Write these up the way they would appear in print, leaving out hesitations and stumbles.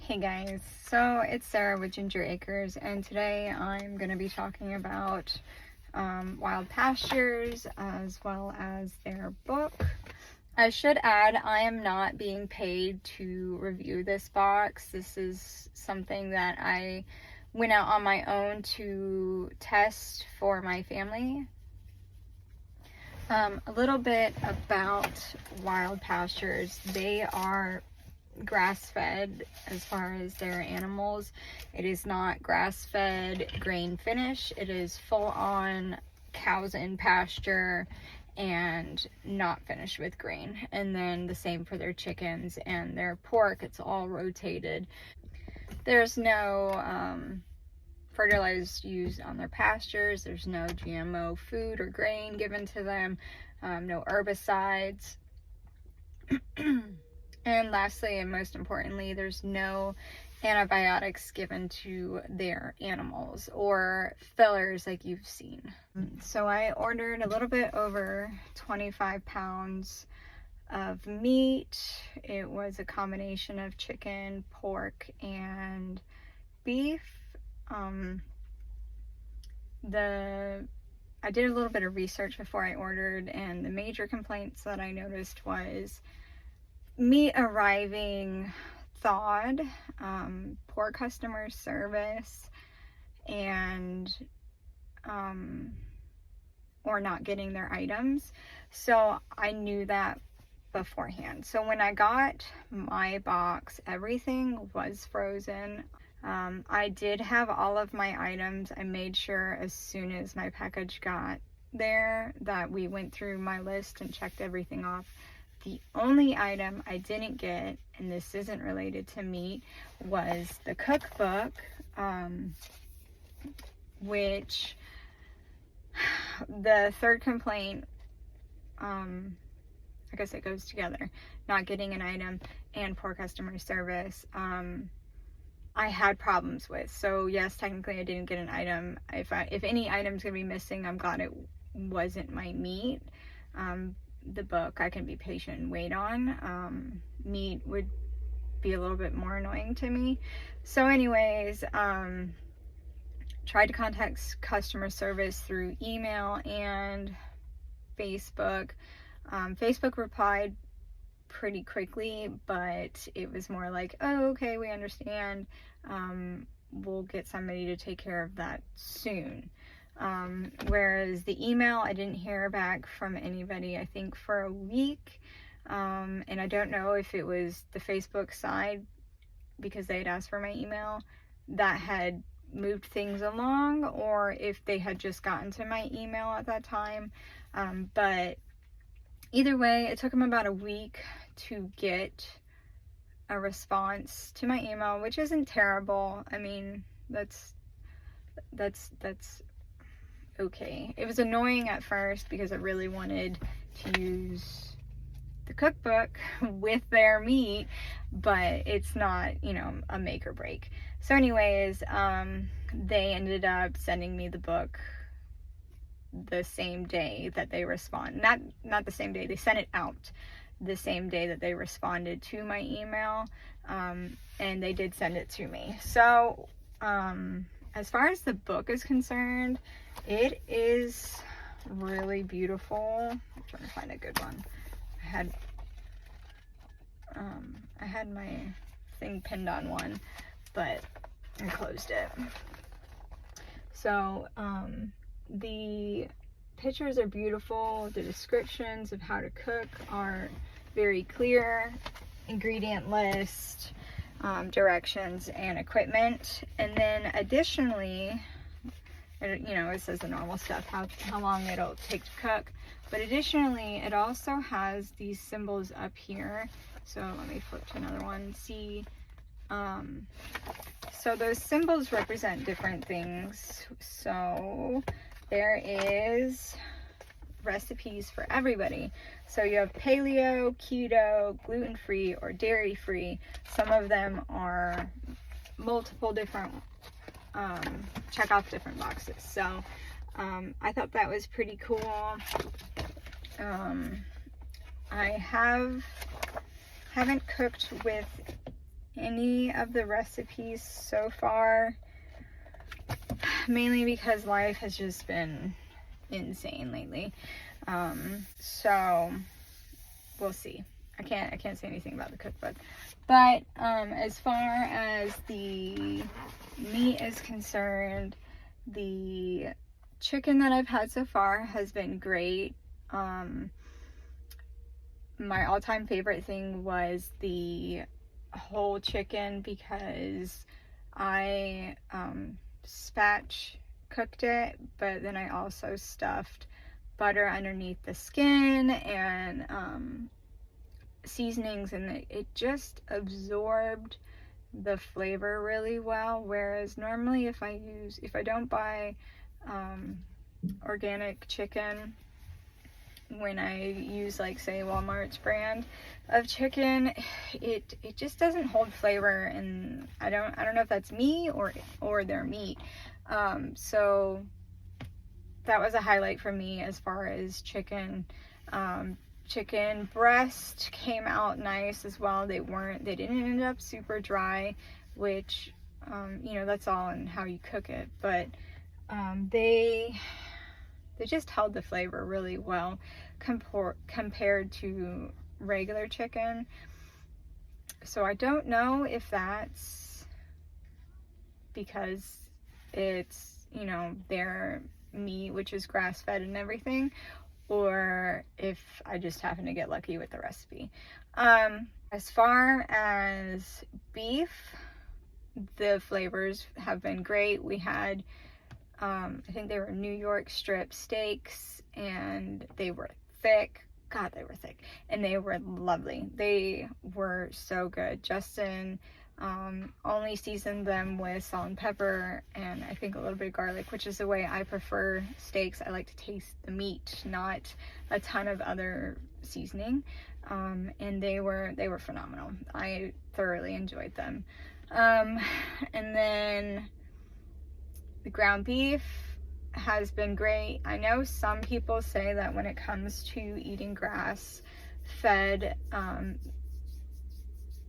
Hey guys, so it's Sarah with Ginger Acres, and today I'm going to be talking about Wild Pastures as well as their book. I should add, I am not being paid to review this box. This is something that I went out on my own to test for my family. A little bit about Wild Pastures. They are grass-fed as far as their animals. It is not grass-fed grain finish. It is full-on cows in pasture and not finished with grain. And then the same for their chickens and their pork. It's all rotated. There's no fertilized used on their pastures. There's no GMO food or grain given to them. No herbicides. And lastly, and most importantly, there's no antibiotics given to their animals or fillers like you've seen. So I ordered a little bit over 25 pounds of meat. It was a combination of chicken, pork, and beef. I did a little bit of research before I ordered, and the major complaints that I noticed was meat arriving thawed, poor customer service, and or not getting their items. So I knew that beforehand. So when I got my box, everything was frozen. I did have all of my items. I made sure as soon as my package got there that we went through my list and checked everything off. The only item I didn't get, and this isn't related to meat, was the cookbook, which the third complaint, I guess it goes together, not getting an item and poor customer service, I had problems with. So yes, technically I didn't get an item. If any item's gonna be missing, I'm glad it wasn't my meat. The book I can be patient and wait on. Meat would be a little bit more annoying to me. So anyways, tried to contact customer service through email and Facebook. Facebook replied pretty quickly, but it was more like, oh, okay, we understand. We'll get somebody to take care of that soon. Whereas the email, I didn't hear back from anybody, I think for a week. And I don't know if it was the Facebook side, because they had asked for my email, that had moved things along, or if they had just gotten to my email at that time. But either way, it took them about a week to get a response to my email, which isn't terrible. I mean, that's okay. It was annoying at first because I really wanted to use the cookbook with their meat, but it's not, you know, a make or break. So anyways, they ended up sending me the book the same day that they respond. Not the same day, they sent it out the same day that they responded to my email, and they did send it to me. So as far as the book is concerned, it is really beautiful. I'm trying to find a good one. I had my thing pinned on one, but I closed it. So the pictures are beautiful. The descriptions of how to cook are very clear. Ingredient list, directions, and equipment. And then additionally, you know, it says the normal stuff, how long it'll take to cook. But additionally, it also has these symbols up here. So let me flip to another one. See, so those symbols represent different things. So there is recipes for everybody. So you have paleo, keto, gluten-free, or dairy-free. Some of them are multiple different, check off different boxes. So I thought that was pretty cool. I haven't cooked with any of the recipes so far, mainly because life has just been insane lately. So we'll see. I can't say anything about the cookbook. But as far as the meat is concerned, the chicken that I've had so far has been great. My all-time favorite thing was the whole chicken, because I spatch cooked it, but then I also stuffed butter underneath the skin and seasonings, and it just absorbed the flavor really well. Whereas normally if I don't buy organic chicken, when I use, like, say, Walmart's brand of chicken, it just doesn't hold flavor, and I don't know if that's me or their meat. So that was a highlight for me as far as chicken. Chicken breast came out nice as well. They didn't end up super dry, which you know, that's all in how you cook it, but they just held the flavor really well compared to regular chicken. So I don't know if that's because it's, you know, their meat, which is grass-fed and everything, or if I just happen to get lucky with the recipe. As far as beef, the flavors have been great. We had I think they were New York strip steaks, and they were thick. God, they were thick, and they were lovely. They were so good. Justin only seasoned them with salt and pepper, and I think a little bit of garlic, which is the way I prefer steaks. I like to taste the meat, not a ton of other seasoning. And they were phenomenal. I thoroughly enjoyed them. And then the ground beef has been great. I know some people say that when it comes to eating grass-fed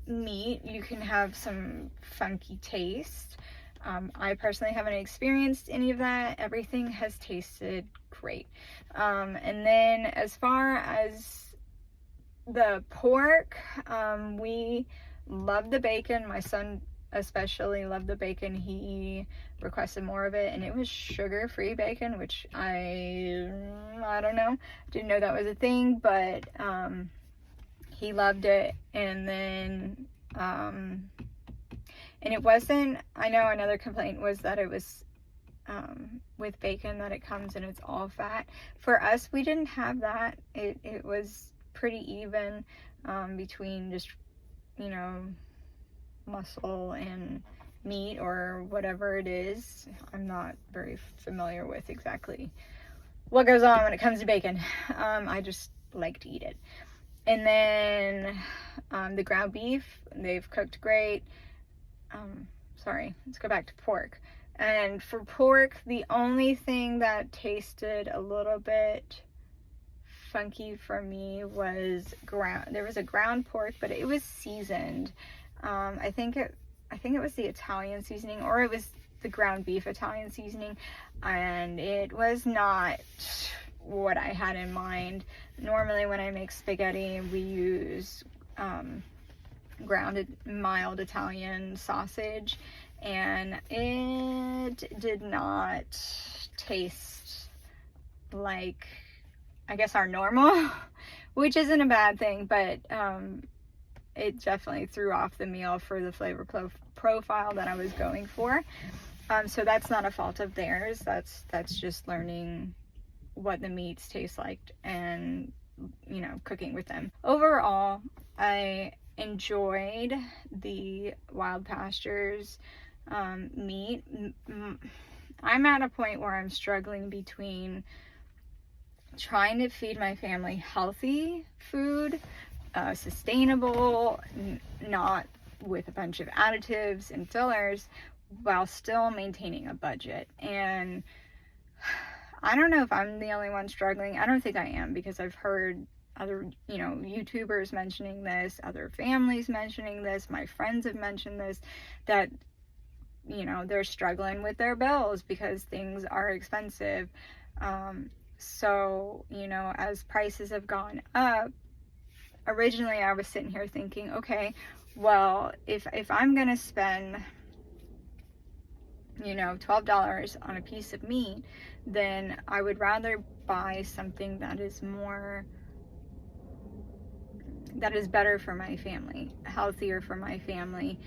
meat, you can have some funky taste. I personally haven't experienced any of that. Everything has tasted great. And then as far as the pork, we love the bacon. My son especially loved the bacon. He requested more of it, and it was sugar-free bacon, which I don't know, didn't know that was a thing, but he loved it. And then and it wasn't, I know another complaint was that it was with bacon, that it comes and it's all fat. For us, we didn't have that. It was pretty even between just, you know, muscle and meat or whatever it is. I'm not very familiar with exactly what goes on when it comes to bacon. I just like to eat it. And then the ground beef, they've cooked great. Sorry, let's go back to pork. And for pork, the only thing that tasted a little bit funky for me was there was a ground pork, but it was seasoned. I think it was the Italian seasoning, or it was the ground beef Italian seasoning, and it was not what I had in mind. Normally when I make spaghetti, we use grounded mild Italian sausage, and it did not taste like, I guess, our normal, which isn't a bad thing, but it definitely threw off the meal for the flavor profile that I was going for. So that's not a fault of theirs. That's just learning what the meats taste like and, you know, cooking with them. Overall, I enjoyed the Wild Pastures meat. I'm at a point where I'm struggling between trying to feed my family healthy food, sustainable, not with a bunch of additives and fillers, while still maintaining a budget. And I don't know if I'm the only one struggling. I don't think I am, because I've heard other, you know, YouTubers mentioning this, other families mentioning this, my friends have mentioned this, that, you know, they're struggling with their bills because things are expensive. So, you know, as prices have gone up, originally I was sitting here thinking, okay, well, if I'm gonna spend, you know, $12 on a piece of meat, then I would rather buy something that is better for my family, healthier for my family,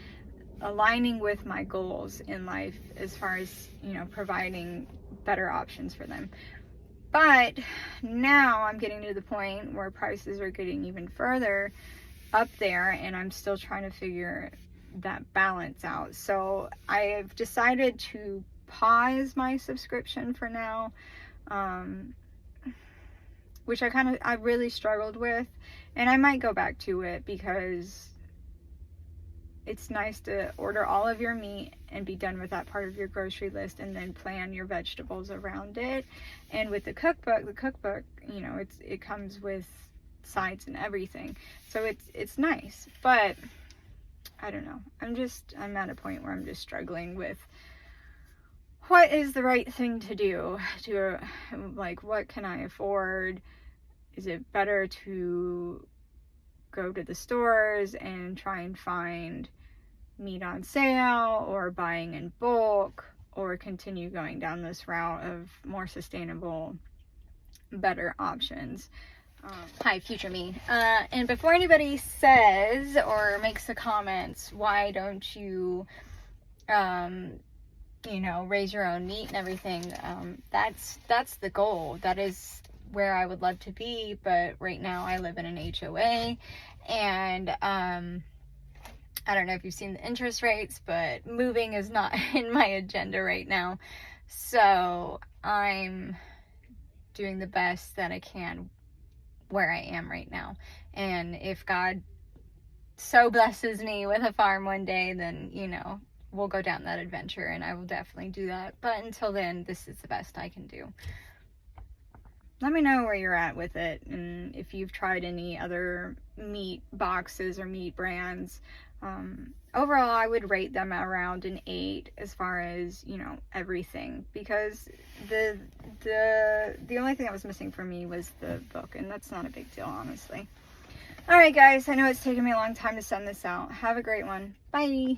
aligning with my goals in life as far as, you know, providing better options for them. But now I'm getting to the point where prices are getting even further up there, and I'm still trying to figure that balance out. So I've decided to pause my subscription for now, which I really struggled with, and I might go back to it because it's nice to order all of your meat and be done with that part of your grocery list, and then plan your vegetables around it. And with the cookbook, you know, it comes with sides and everything, so it's nice. But I don't know, I'm at a point where I'm just struggling with what is the right thing to do, to like, what can I afford? Is it better to go to the stores and try and find meat on sale, or buying in bulk, or continue going down this route of more sustainable, better options? Hi, future me. And before anybody says or makes the comments, why don't you, you know, raise your own meat and everything, that's the goal. That is where I would love to be, but right now I live in an HOA, and I don't know if you've seen the interest rates, but moving is not in my agenda right now. So I'm doing the best that I can where I am right now. And if God so blesses me with a farm one day, then, you know, we'll go down that adventure, and I will definitely do that. But until then, this is the best I can do. Let me know where you're at with it, and if you've tried any other meat boxes or meat brands. Overall, I would rate them around an 8 as far as, you know, everything, because the only thing that was missing for me was the book, and that's not a big deal, honestly. All right, guys, I know it's taken me a long time to send this out. Have a great one. Bye.